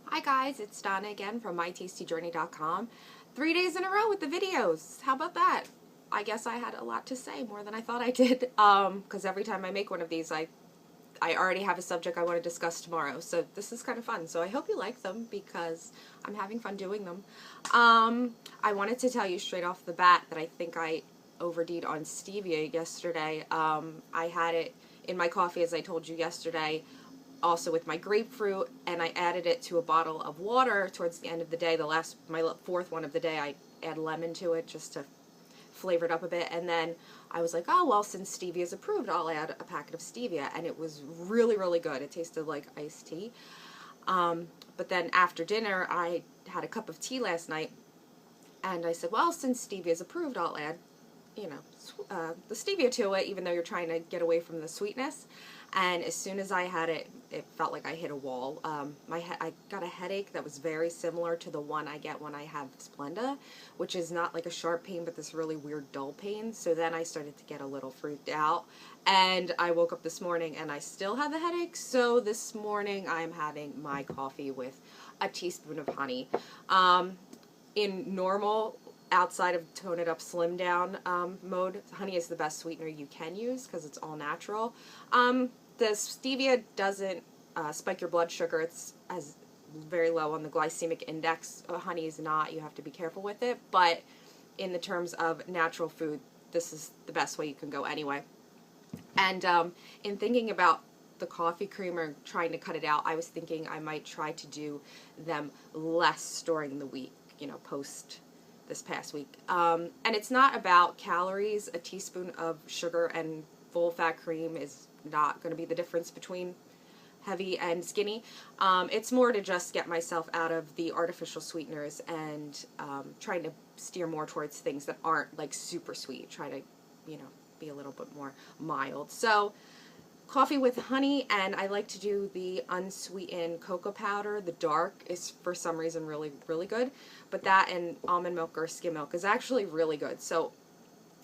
Hi guys, it's Donna again from MyTastyJourney.com. 3 days in a row with the videos. How about that? I guess I had a lot to say, more than I thought I did, because every time I make one of these, I already have a subject I want to discuss tomorrow, so this is kind of fun. So I hope you like them, because I'm having fun doing them. I wanted to tell you straight off the bat that I think I OD'd on stevia yesterday. I had it in my coffee, as I told you yesterday, also with my grapefruit, and I added it to a bottle of water towards the end of the day. My fourth one of the day, I add lemon to it just to flavor it up a bit, and then I was like, oh well, since stevia is approved, I'll add a packet of stevia, and it was really, really good. It tasted like iced tea. But then after dinner, I had a cup of tea last night, and I said, well, since stevia is approved, I'll add, the stevia to it, even though you're trying to get away from the sweetness. And as soon as I had it, it felt like I hit a wall. I got a headache that was very similar to the one I get when I have Splenda, which is not like a sharp pain, but this really weird dull pain. So then I started to get a little freaked out, and I woke up this morning and I still have the headache. So this morning I'm having my coffee with a teaspoon of honey. In normal, outside of tone it up, slim down mode, honey is the best sweetener you can use because it's all natural. The stevia doesn't spike your blood sugar. It's very low on the glycemic index. Honey is not. You have to be careful with it. But in the terms of natural food, this is the best way you can go anyway. And in thinking about the coffee creamer, trying to cut it out, I was thinking I might try to do them less during the week, post this past week. And it's not about calories. A teaspoon of sugar and full fat cream is not going to be the difference between heavy and skinny. It's more to just get myself out of the artificial sweeteners and trying to steer more towards things that aren't like super sweet. Try to, be a little bit more mild. So coffee with honey, and I like to do the unsweetened cocoa powder. The dark is for some reason really, really good, but that and almond milk or skim milk is actually really good. So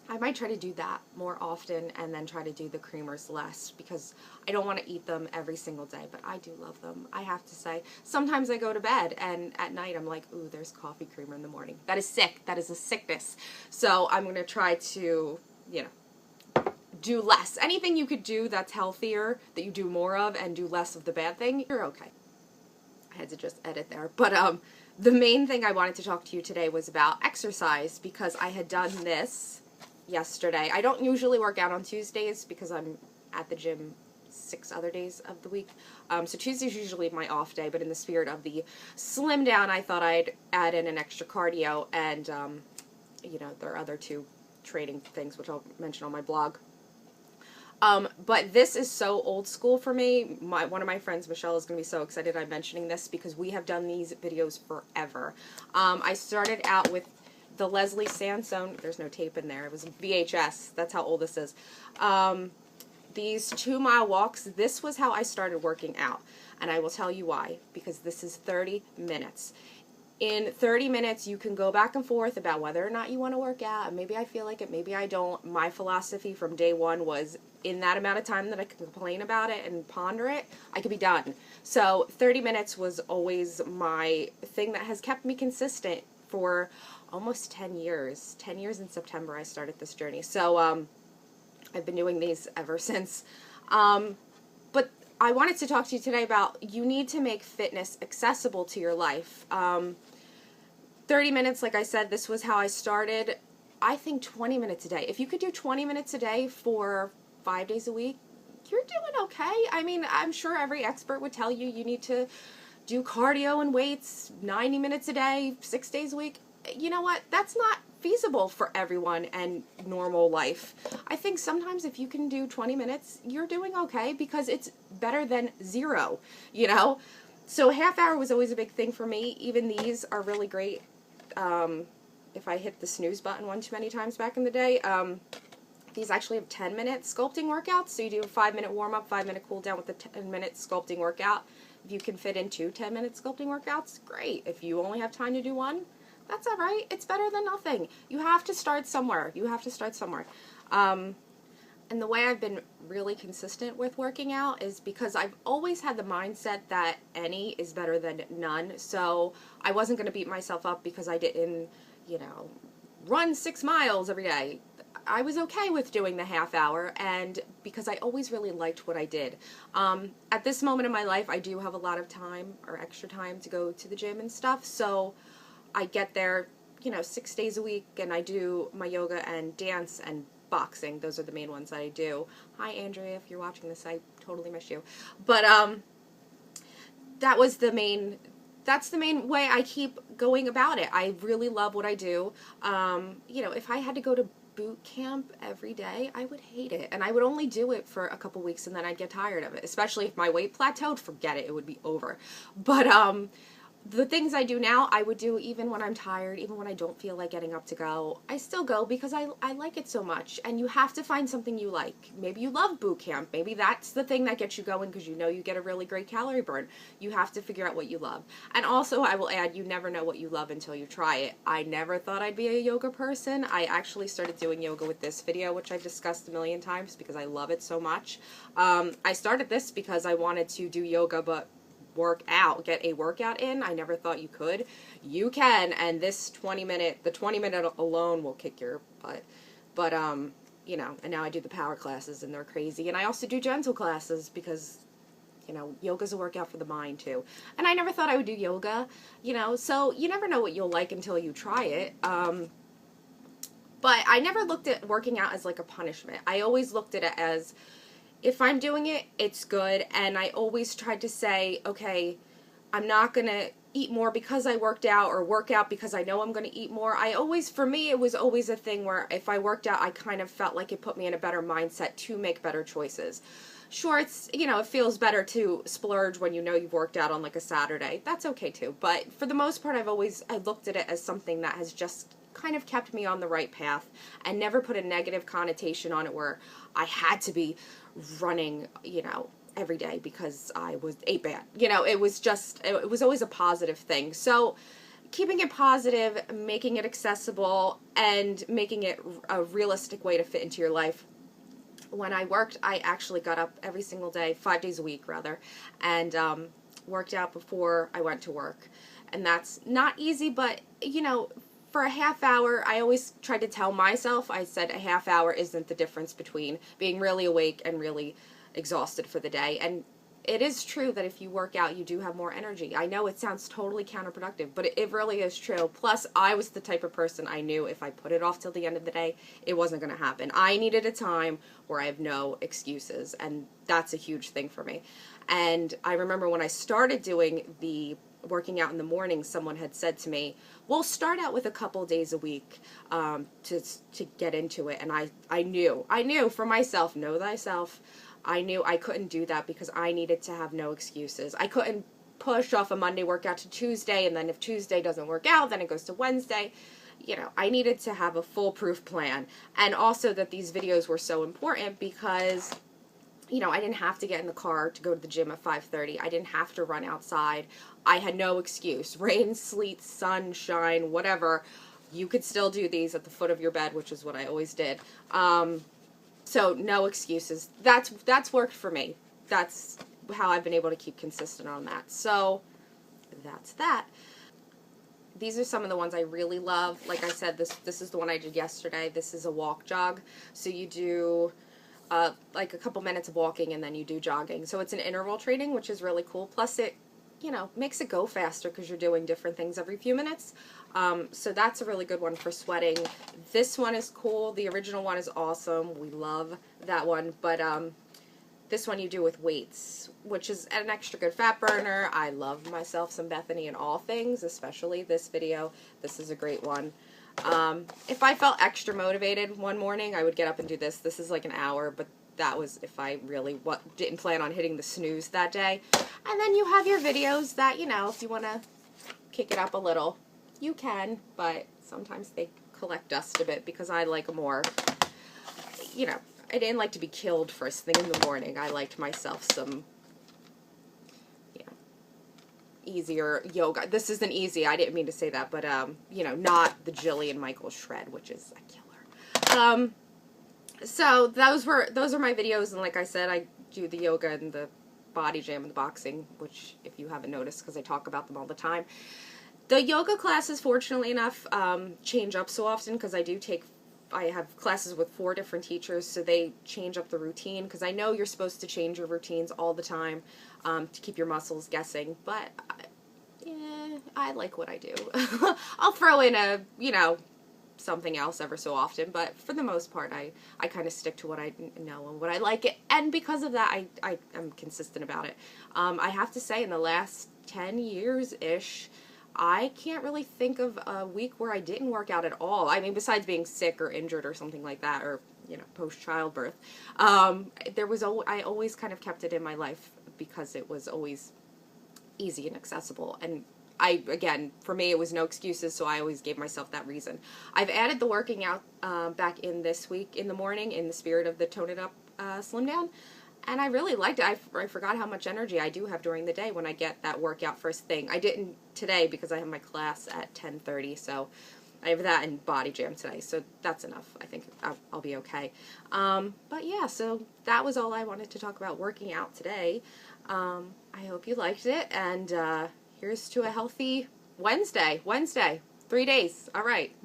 I might try to do that more often, and then try to do the creamers less, because I don't want to eat them every single day, but I do love them, I have to say. Sometimes I go to bed, and at night I'm like, ooh, there's coffee creamer in the morning. That is sick. That is a sickness. So I'm going to try to, do less. Anything you could do that's healthier, that you do more of, and do less of the bad thing, you're okay. I had to just edit there. But the main thing I wanted to talk to you today was about exercise, because I had done this yesterday. I don't usually work out on Tuesdays because I'm at the gym 6 other days of the week. So Tuesday's usually my off day, but in the spirit of the slim down, I thought I'd add in an extra cardio, and there are other 2 training things, which I'll mention on my blog. But this is so old school for me. One of my friends, Michelle, is going to be so excited I'm mentioning this, because we have done these videos forever. I started out with the Leslie Sansone. There's no tape in there. It was VHS. That's how old this is. These 2-mile walks, this was how I started working out. And I will tell you why. Because this is 30 minutes. In 30 minutes, you can go back and forth about whether or not you want to work out. Maybe I feel like it, maybe I don't. My philosophy from day one was, in that amount of time that I could complain about it and ponder it, I could be done. So 30 minutes was always my thing that has kept me consistent for almost 10 years. 10 years in September I started this journey. So I've been doing these ever since. But I wanted to talk to you today about, you need to make fitness accessible to your life. 30 minutes, like I said, this was how I started. I think 20 minutes a day. If you could do 20 minutes a day for 5 days a week, you're doing okay. I mean, I'm sure every expert would tell you you need to do cardio and weights 90 minutes a day, 6 days a week. You know what? That's not feasible for everyone and normal life. I think sometimes if you can do 20 minutes, you're doing okay, because it's better than 0, So half hour was always a big thing for me. Even these are really great. If I hit the snooze button one too many times back in the day, these actually have 10-minute sculpting workouts. So you do a 5-minute warm-up, 5-minute cool down with a 10-minute sculpting workout. If you can fit in 2 10-minute sculpting workouts, great. If you only have time to do one, that's all right. It's better than nothing. You have to start somewhere. You have to start somewhere. And the way I've been really consistent with working out is because I've always had the mindset that any is better than none. So I wasn't going to beat myself up because I didn't, you know, run 6 miles every day. I was okay with doing the half hour, and because I always really liked what I did. At this moment in my life, I do have a lot of time or extra time to go to the gym and stuff, so I get there, you know, 6 days a week, and I do my yoga and dance and boxing. Those are the main ones that I do. Hi, Andrea, if you're watching this, I totally miss you. But that's the main way I keep going about it. I really love what I do. You know, if I had to go to boot camp every day, I would hate it, and I would only do it for a couple weeks and then I'd get tired of it, especially if my weight plateaued. Forget it, it would be over. But the things I do now, I would do even when I'm tired, even when I don't feel like getting up to go. I still go because I like it so much, and you have to find something you like. Maybe you love boot camp. Maybe that's the thing that gets you going because you know you get a really great calorie burn. You have to figure out what you love. And also, I will add, you never know what you love until you try it. I never thought I'd be a yoga person. I actually started doing yoga with this video, which I've discussed a million times because I love it so much. I started this because I wanted to do yoga, but get a workout in. I never thought you could. You can, and the 20 minute alone will kick your butt. But, you know, and now I do the power classes, and they're crazy. And I also do gentle classes because, you know, yoga's a workout for the mind, too. And I never thought I would do yoga, you know, so you never know what you'll like until you try it. But I never looked at working out as like a punishment. I always looked at it as, if I'm doing it, it's good, and I always tried to say, okay, I'm not going to eat more because I worked out, or work out because I know I'm going to eat more. For me, it was always a thing where if I worked out, I kind of felt like it put me in a better mindset to make better choices. Sure, it's, you know, it feels better to splurge when you know you've worked out on like a Saturday. That's okay too, but for the most part, I looked at it as something that has just kind of kept me on the right path and never put a negative connotation on it where I had to be running, you know, every day because I ate bad. You know, it was always a positive thing. So keeping it positive, making it accessible, and making it a realistic way to fit into your life. When I worked, I actually got up every single day, 5 days a week rather, and worked out before I went to work. And that's not easy, but, you know, for a half hour, I always tried to tell myself, I said a half hour isn't the difference between being really awake and really exhausted for the day. And it is true that if you work out, you do have more energy. I know it sounds totally counterproductive, but it really is true. Plus, I was the type of person I knew if I put it off till the end of the day, it wasn't going to happen. I needed a time where I have no excuses, and that's a huge thing for me. And I remember when I started doing the working out in the morning, someone had said to me, well, start out with a couple days a week to get into it. And I knew for myself, know thyself, I knew I couldn't do that because I needed to have no excuses. I couldn't push off a Monday workout to Tuesday, and then if Tuesday doesn't work out, then it goes to Wednesday. You know, I needed to have a foolproof plan. And also that these videos were so important because, you know, I didn't have to get in the car to go to the gym at 5:30. I didn't have to run outside. I had no excuse. Rain, sleet, sunshine, whatever. You could still do these at the foot of your bed, which is what I always did. So no excuses. That's worked for me. That's how I've been able to keep consistent on that. So that's that. These are some of the ones I really love. Like I said, this is the one I did yesterday. This is a walk jog. So you do like a couple minutes of walking and then you do jogging. So it's an interval training, which is really cool. Plus it, you know, makes it go faster because you're doing different things every few minutes. So that's a really good one for sweating. This one is cool. The original one is awesome. We love that one. But this one you do with weights, which is an extra good fat burner. I love myself some Bethany in all things, especially this video. This is a great one. If I felt extra motivated one morning, I would get up and do this. This is like an hour, but that was if I really didn't plan on hitting the snooze that day. And then you have your videos that, you know, if you want to kick it up a little, you can, but sometimes they collect dust a bit because I like a more, you know, I didn't like to be killed first thing in the morning. I liked myself some, you know, easier yoga. This isn't easy. I didn't mean to say that, but, you know, not the Jillian Michaels shred, which is a killer. So those are my videos, and like I said, I do the yoga and the body jam and the boxing, which if you haven't noticed, because I talk about them all the time. The yoga classes, fortunately enough, change up so often because I have classes with 4 different teachers, so they change up the routine, because I know you're supposed to change your routines all the time to keep your muscles guessing, but I like what I do. I'll throw in something else ever so often, but for the most part, I kind of stick to what I know and what I like it, and because of that, I am consistent about it. I have to say, in the last 10 years-ish, I can't really think of a week where I didn't work out at all. I mean, besides being sick or injured or something like that, or, post-childbirth. I always kind of kept it in my life because it was always easy and accessible, and again, for me, it was no excuses, so I always gave myself that reason. I've added the working out back in this week in the morning in the spirit of the Tone It Up Slim Down, and I really liked it. I forgot how much energy I do have during the day when I get that workout first thing. I didn't today because I have my class at 10:30, so I have that and body jam today, so that's enough. I think I'll be okay. But yeah, so that was all I wanted to talk about working out today. I hope you liked it, and here's to a healthy Wednesday. 3 days. All right.